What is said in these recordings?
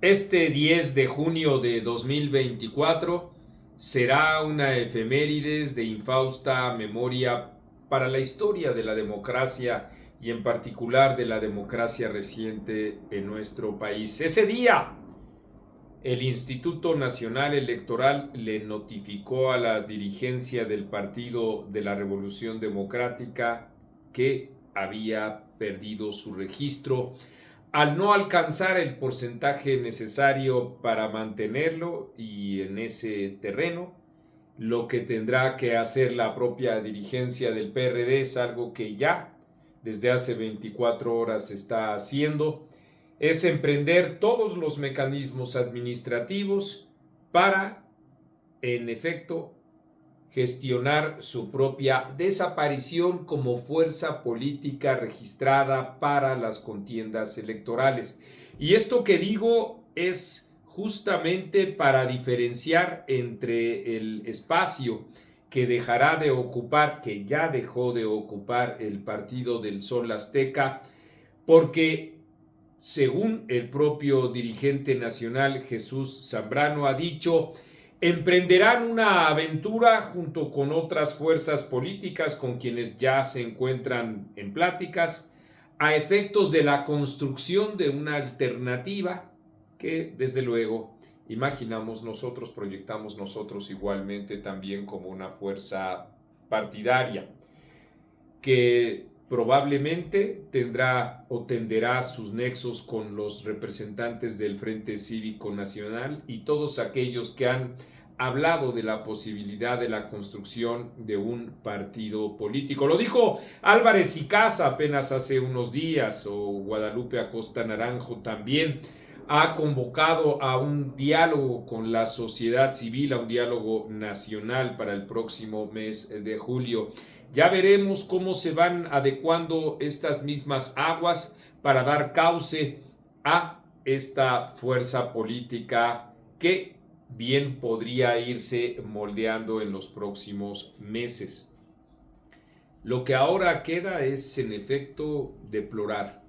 Este 10 de junio de 2024 será una efemérides de infausta memoria para la historia de la democracia y en particular de la democracia reciente en nuestro país. Ese día, el Instituto Nacional Electoral le notificó a la dirigencia del Partido de la Revolución Democrática que había perdido su registro al no alcanzar el porcentaje necesario para mantenerlo, y en ese terreno lo que tendrá que hacer la propia dirigencia del PRD es algo que ya desde hace 24 horas está haciendo, es emprender todos los mecanismos administrativos para, en efecto, gestionar su propia desaparición como fuerza política registrada para las contiendas electorales. Y esto que digo es justamente para diferenciar entre el espacio que dejará de ocupar, que ya dejó de ocupar el Partido del Sol Azteca, porque según el propio dirigente nacional Jesús Zambrano ha dicho, emprenderán una aventura junto con otras fuerzas políticas con quienes ya se encuentran en pláticas a efectos de la construcción de una alternativa que desde luego imaginamos nosotros, proyectamos nosotros igualmente también como una fuerza partidaria que probablemente tendrá o tenderá sus nexos con los representantes del Frente Cívico Nacional y todos aquellos que han hablado de la posibilidad de la construcción de un partido político. Lo dijo Álvarez y Casa apenas hace unos días, o Guadalupe Acosta Naranjo también ha convocado a un diálogo con la sociedad civil, a un diálogo nacional para el próximo mes de julio. Ya veremos cómo se van adecuando estas mismas aguas para dar cauce a esta fuerza política que bien podría irse moldeando en los próximos meses. Lo que ahora queda es, en efecto, deplorar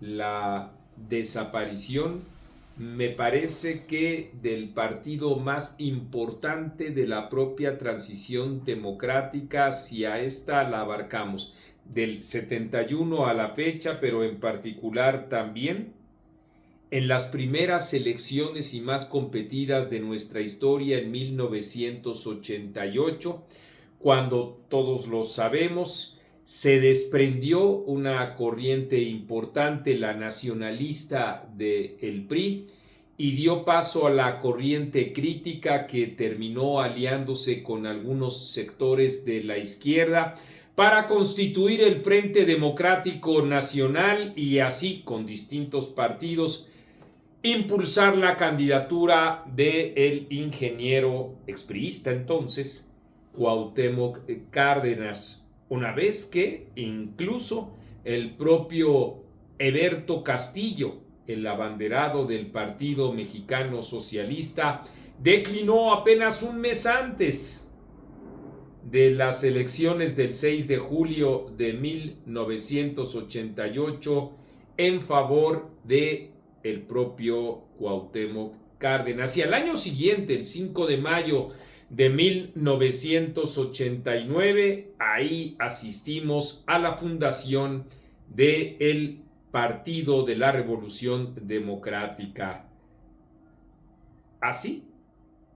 la desaparición, me parece que del partido más importante de la propia transición democrática, si a esta la abarcamos del 71 a la fecha, pero en particular también en las primeras elecciones y más competidas de nuestra historia en 1988, cuando todos lo sabemos, se desprendió una corriente importante, la nacionalista del PRI, y dio paso a la corriente crítica que terminó aliándose con algunos sectores de la izquierda para constituir el Frente Democrático Nacional y así con distintos partidos impulsar la candidatura del ingeniero expriista entonces Cuauhtémoc Cárdenas, una vez que incluso el propio Eberto Castillo, el abanderado del Partido Mexicano Socialista, declinó apenas un mes antes de las elecciones del 6 de julio de 1988 en favor de el propio Cuauhtémoc Cárdenas. Y al año siguiente, el 5 de mayo de 1989, ahí asistimos a la fundación del Partido de la Revolución Democrática. Así,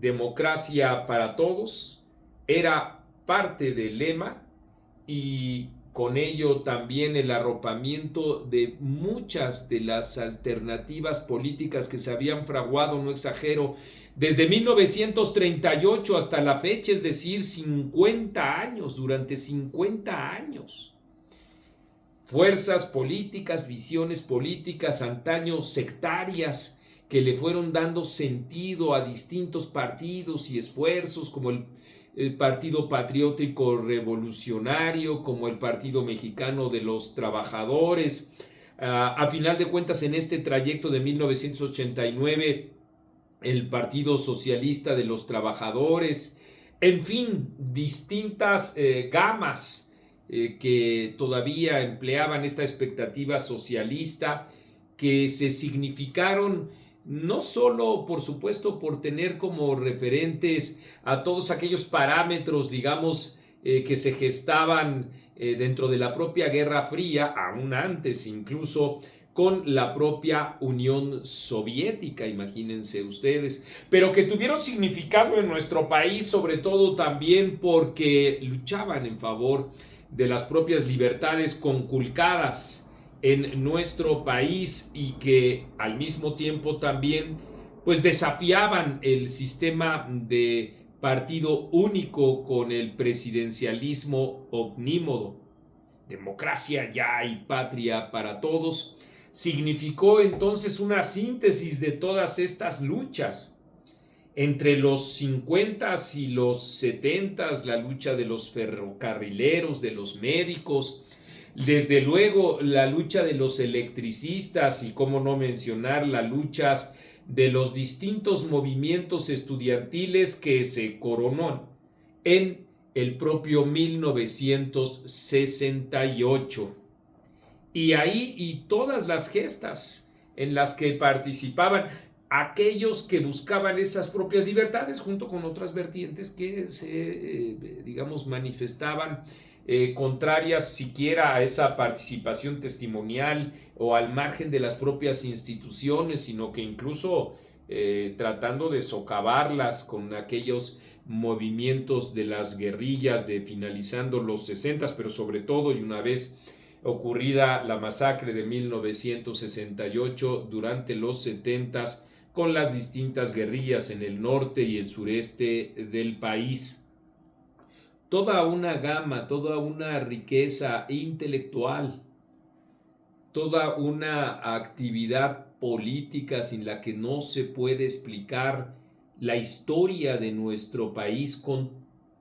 democracia para todos era parte del lema y con ello también el arropamiento de muchas de las alternativas políticas que se habían fraguado, no exagero, desde 1938 hasta la fecha, es decir, 50 años, durante 50 años. Fuerzas políticas, visiones políticas, antaño sectarias, que le fueron dando sentido a distintos partidos y esfuerzos, como el Partido Patriótico Revolucionario, como el Partido Mexicano de los Trabajadores. A final de cuentas, en este trayecto de 1989, el Partido Socialista de los Trabajadores, en fin, distintas gamas que todavía empleaban esta expectativa socialista, que se significaron no solo, por supuesto, por tener como referentes a todos aquellos parámetros, digamos, que se gestaban dentro de la propia Guerra Fría, aún antes incluso, con la propia Unión Soviética, imagínense ustedes, pero que tuvieron significado en nuestro país, sobre todo también porque luchaban en favor de las propias libertades conculcadas en nuestro país y que al mismo tiempo también pues desafiaban el sistema de partido único con el presidencialismo omnímodo. Democracia ya y patria para todos significó entonces una síntesis de todas estas luchas. Entre los 50 y los 70, la lucha de los ferrocarrileros, de los médicos, desde luego la lucha de los electricistas y cómo no mencionar las luchas de los distintos movimientos estudiantiles que se coronó en el propio 1968. Y ahí y todas las gestas en las que participaban aquellos que buscaban esas propias libertades junto con otras vertientes que se, digamos, manifestaban contrarias siquiera a esa participación testimonial o al margen de las propias instituciones, sino que incluso tratando de socavarlas con aquellos movimientos de las guerrillas de finalizando los 60, pero sobre todo y una vez ocurrida la masacre de 1968 durante los 70 con las distintas guerrillas en el norte y el sureste del país. Toda una gama, toda una riqueza intelectual, toda una actividad política sin la que no se puede explicar la historia de nuestro país con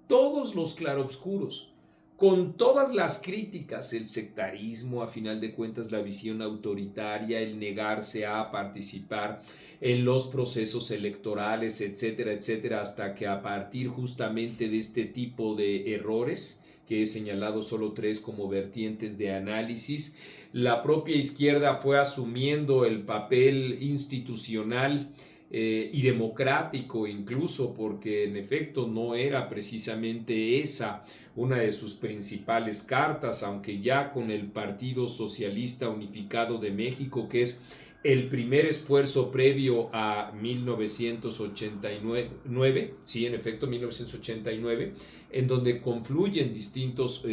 todos los claroscuros, con todas las críticas, el sectarismo, a final de cuentas la visión autoritaria, el negarse a participar en los procesos electorales, etcétera, etcétera, hasta que a partir justamente de este tipo de errores, que he señalado solo 3 como vertientes de análisis, la propia izquierda fue asumiendo el papel institucional y democrático incluso, porque en efecto no era precisamente esa una de sus principales cartas, aunque ya con el Partido Socialista Unificado de México, que es el primer esfuerzo previo a 1989, sí, en efecto, 1989, en donde confluyen distintos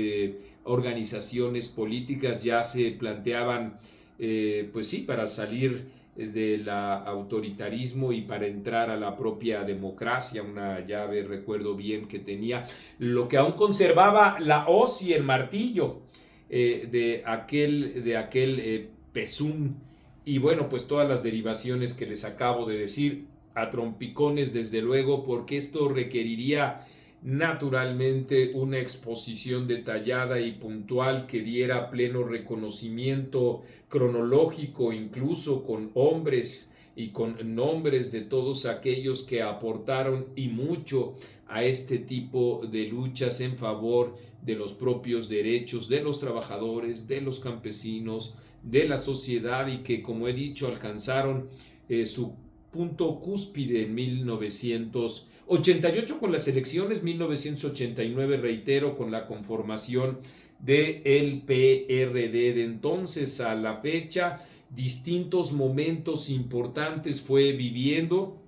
organizaciones políticas, ya se planteaban, pues sí, para salir del autoritarismo y para entrar a la propia democracia, una llave, recuerdo bien, que tenía lo que aún conservaba la hoz y el martillo de aquel Pezún, y bueno, pues todas las derivaciones que les acabo de decir a trompicones, desde luego, porque esto requeriría naturalmente una exposición detallada y puntual que diera pleno reconocimiento cronológico, incluso con hombres y con nombres de todos aquellos que aportaron y mucho a este tipo de luchas en favor de los propios derechos de los trabajadores, de los campesinos, de la sociedad, y que, como he dicho, alcanzaron su punto cúspide en 1988 con las elecciones, 1989, reitero, con la conformación del PRD. De entonces a la fecha, distintos momentos importantes fue viviendo.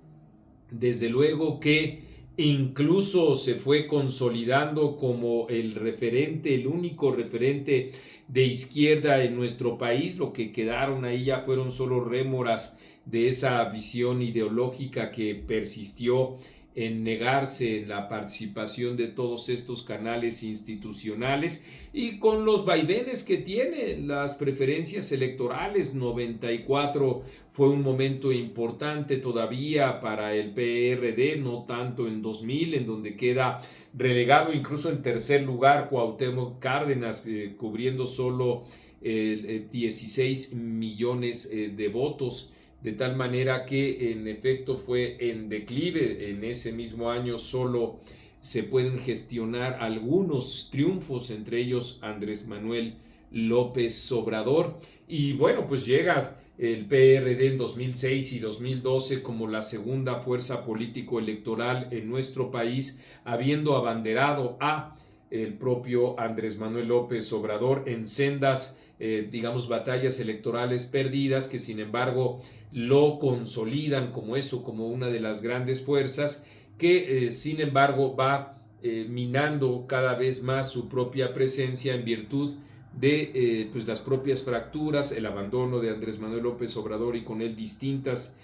Desde luego que incluso se fue consolidando como el referente, el único referente de izquierda en nuestro país. Lo que quedaron ahí ya fueron solo rémoras de esa visión ideológica que persistió en negarse en la participación de todos estos canales institucionales, y con los vaivenes que tiene las preferencias electorales. 94 fue un momento importante todavía para el PRD, no tanto en 2000, en donde queda relegado incluso en tercer lugar Cuauhtémoc Cárdenas, cubriendo solo 16 millones de votos. De tal manera que en efecto fue en declive. En ese mismo año solo se pueden gestionar algunos triunfos, entre ellos Andrés Manuel López Obrador. Y bueno, pues llega el PRD en 2006 y 2012 como la segunda fuerza político-electoral en nuestro país, habiendo abanderado a el propio Andrés Manuel López Obrador en sendas, digamos, batallas electorales perdidas, que sin embargo lo consolidan como eso, como una de las grandes fuerzas, que sin embargo va minando cada vez más su propia presencia en virtud de pues las propias fracturas, el abandono de Andrés Manuel López Obrador y con él distintas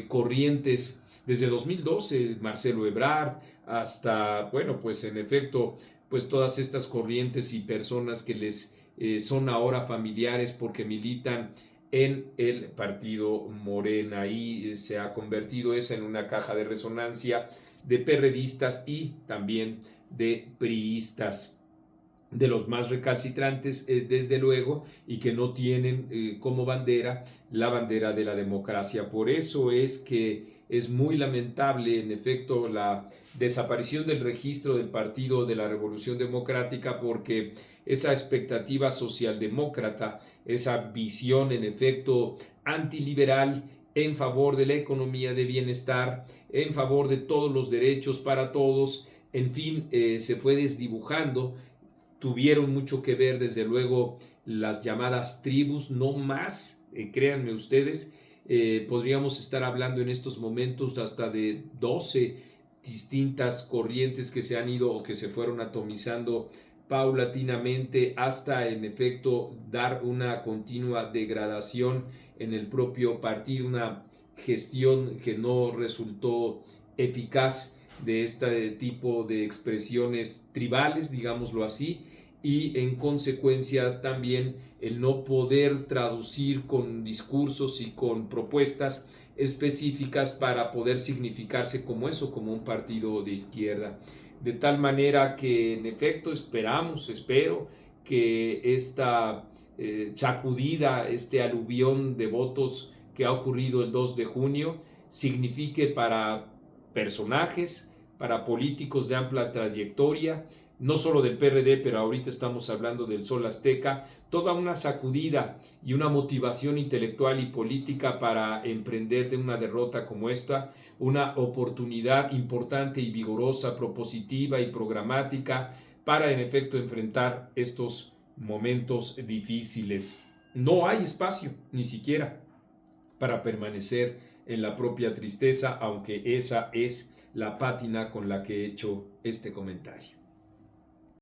corrientes desde 2012, Marcelo Ebrard, hasta, bueno, pues en efecto, pues todas estas corrientes y personas que les son ahora familiares porque militan en el partido Morena. Ahí se ha convertido esa en una caja de resonancia de perredistas y también de priistas, de los más recalcitrantes, desde luego, y que no tienen como bandera la bandera de la democracia. Por eso es que es muy lamentable, en efecto, la desaparición del registro del Partido de la Revolución Democrática, porque esa expectativa socialdemócrata, esa visión, en efecto, antiliberal, en favor de la economía de bienestar, en favor de todos los derechos para todos, en fin, se fue desdibujando. Tuvieron mucho que ver, desde luego, las llamadas tribus, no más, créanme ustedes, podríamos estar hablando en estos momentos hasta de 12 distintas corrientes que se han ido o que se fueron atomizando paulatinamente hasta, en efecto, dar una continua degradación en el propio partido, una gestión que no resultó eficaz de este tipo de expresiones tribales, digámoslo así, y en consecuencia también el no poder traducir con discursos y con propuestas específicas para poder significarse como eso, como un partido de izquierda. De tal manera que en efecto espero que esta sacudida, este aluvión de votos que ha ocurrido el 2 de junio, signifique para personajes, para políticos de amplia trayectoria, no solo del PRD, pero ahorita estamos hablando del Sol Azteca, toda una sacudida y una motivación intelectual y política para emprender de una derrota como esta, una oportunidad importante y vigorosa, propositiva y programática para en efecto enfrentar estos momentos difíciles. No hay espacio, ni siquiera, para permanecer en la propia tristeza, aunque esa es la pátina con la que he hecho este comentario.